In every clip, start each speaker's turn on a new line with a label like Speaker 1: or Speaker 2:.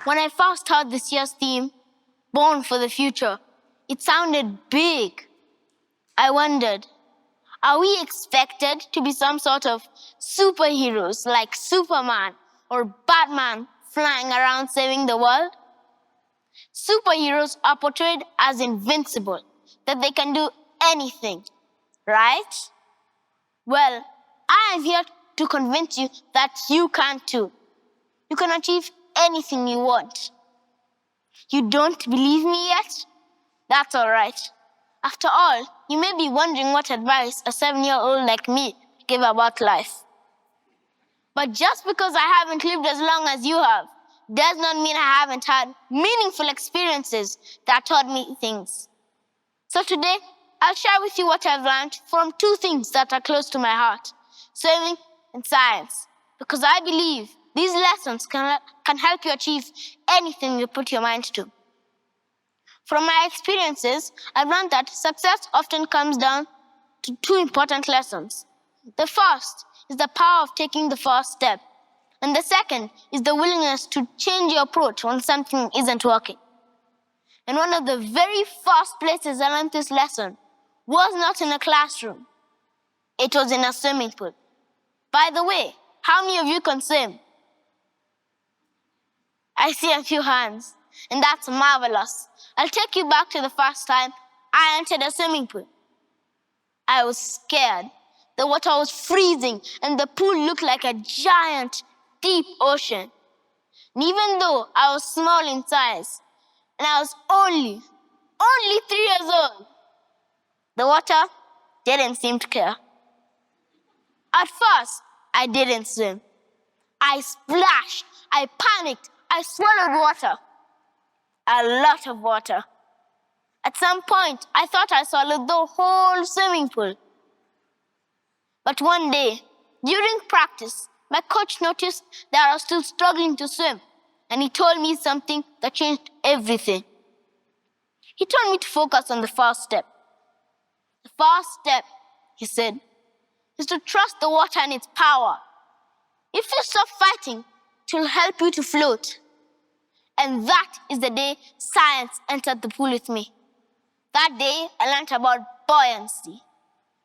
Speaker 1: When I first heard this year's theme, Born for the Future, it sounded big. I wondered, are we expected to be some sort of superheroes like Superman or Batman flying around saving the world? Superheroes are portrayed as invincible, that they can do anything, right? Well, I am here to convince you that you can too. You can achieve anything you want. You don't believe me yet? That's all right. After all, you may be wondering what advice a 7-year-old like me gave about life. But just because I haven't lived as long as you have, does not mean I haven't had meaningful experiences that taught me things. So today, I'll share with you what I've learned from 2 things that are close to my heart, swimming and science, because I believe these lessons can help you achieve anything you put your mind to. From my experiences, I've learned that success often comes down to 2 important lessons. The first is the power of taking the first step. And the second is the willingness to change your approach when something isn't working. And one of the very first places I learned this lesson was not in a classroom. It was in a swimming pool. By the way, how many of you can swim? I see a few hands, and that's marvelous. I'll take you back to the first time I entered a swimming pool. I was scared. The water was freezing, and the pool looked like a giant, deep ocean. And even though I was small in size, and I was only 3 years old, the water didn't seem to care. At first, I didn't swim. I splashed, I panicked, I swallowed water. A lot of water. At some point, I thought I swallowed the whole swimming pool. But one day, during practice, my coach noticed that I was still struggling to swim, and he told me something that changed everything. He told me to focus on the first step. The first step, he said, is to trust the water and its power. If you stop fighting, it will help you to float. And that is the day science entered the pool with me. That day, I learned about buoyancy.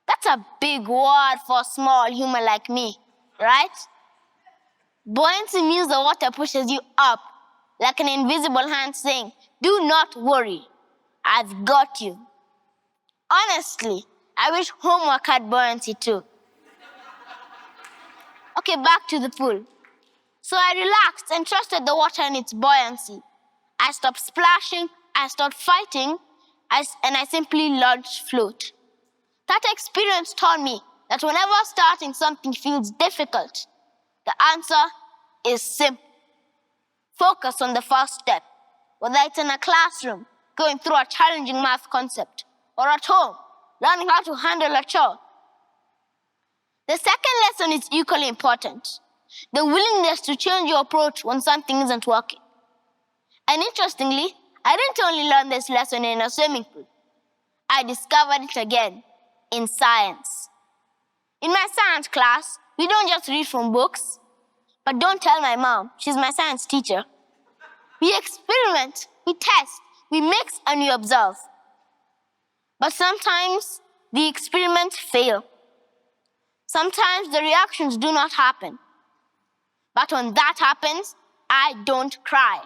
Speaker 1: That's a big word for a small human like me, right? Buoyancy means the water pushes you up, like an invisible hand saying, do not worry, I've got you. Honestly, I wish homework had buoyancy too. Okay, back to the pool. So I relaxed and trusted the water and its buoyancy. I stopped splashing, I stopped fighting, and I simply learned to float. That experience taught me that whenever starting something feels difficult, the answer is simple. Focus on the first step, whether it's in a classroom, going through a challenging math concept, or at home, learning how to handle a chore. The second lesson is equally important. The willingness to change your approach when something isn't working. And interestingly, I didn't only learn this lesson in a swimming pool. I discovered it again in science. In my science class, we don't just read from books, but don't tell my mom, she's my science teacher. We experiment, we test, we mix, and we observe. But sometimes the experiments fail. Sometimes the reactions do not happen. But when that happens, I don't cry,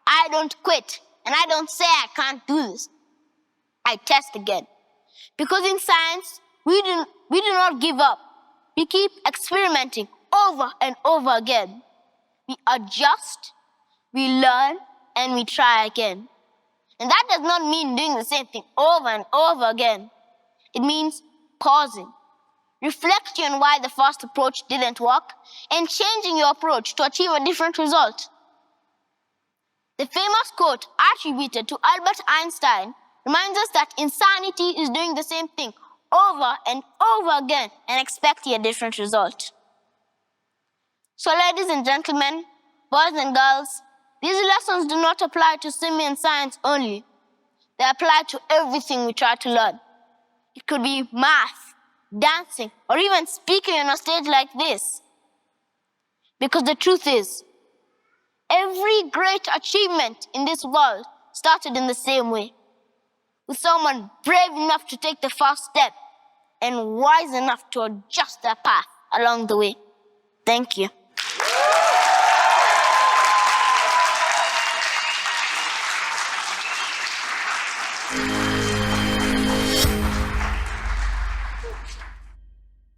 Speaker 1: I don't quit, and I don't say I can't do this. I test again. Because in science, we do not give up. We keep experimenting over and over again. We adjust, we learn, and we try again. And that does not mean doing the same thing over and over again. It means pausing, reflecting on why the first approach didn't work, and changing your approach to achieve a different result. The famous quote attributed to Albert Einstein reminds us that insanity is doing the same thing over and over again and expecting a different result. So ladies and gentlemen, boys and girls, these lessons do not apply to swimming and science only. They apply to everything we try to learn. It could be math, dancing, or even speaking on a stage like this. Because the truth is, every great achievement in this world started in the same way, with someone brave enough to take the first step and wise enough to adjust their path along the way. Thank you.